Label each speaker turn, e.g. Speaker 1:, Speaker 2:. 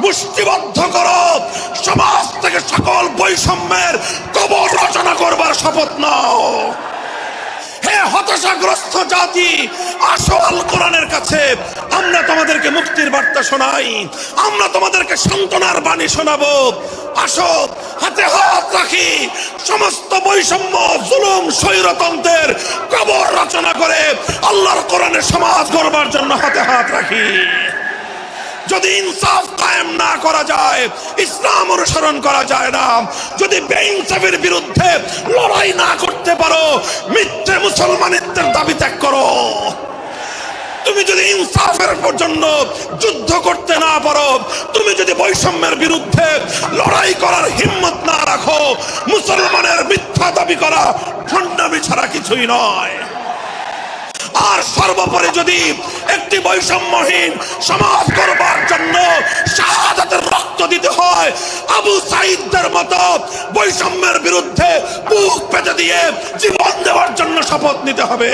Speaker 1: মুষ্টিবদ্ধ করো, সমাজ থেকে সকল বৈষম্যের কবর রচনা করবার শপথ নাও। হে হতাশাগ্রস্ত জাতি, আসো আল কোরআনের কাছে, আমরা তোমাদেরকে মুক্তির বার্তা শোনাই, আমরা তোমাদেরকে সান্ত্বনার বাণী শোনাবো। আসো হাতে হাত রাখি, সমস্ত বৈষম্য, জুলুম, স্বৈরতন্ত্রের কবর রচনা করে আল্লাহর কোরআনের সমাজ গড়বার জন্য হাতে হাত রাখি। যদি ইনসাফ কায়েম না করা যায়, ইসলাম অনুসরণ করা যায় না, যদি বেইনসাফের বিরুদ্ধে লড়াই না করতে পারো, মিথ্যে মুসলমানিত্বের দাবি ত্যাগ করো। তুমি যদি ইনসাফের জন্য যুদ্ধ করতে না পারো, তুমি যদি বৈষম্যের বিরুদ্ধে লড়াই করার হিম্মত না রাখো, মুসলমানের মিথ্যা দাবি করা ভণ্ডামি ছাড়া কিছুই নয়। আর সর্বোপরি যদি একটি বৈষম্যহীন সমাজ গড়বার জন্য শাহাদাতের রক্ত দিতে হয়, আবু সাঈদদের মতো বৈষম্যের বিরুদ্ধে বুক পেতে দিয়ে জীবন দেওয়ার জন্য শপথ নিতে হবে।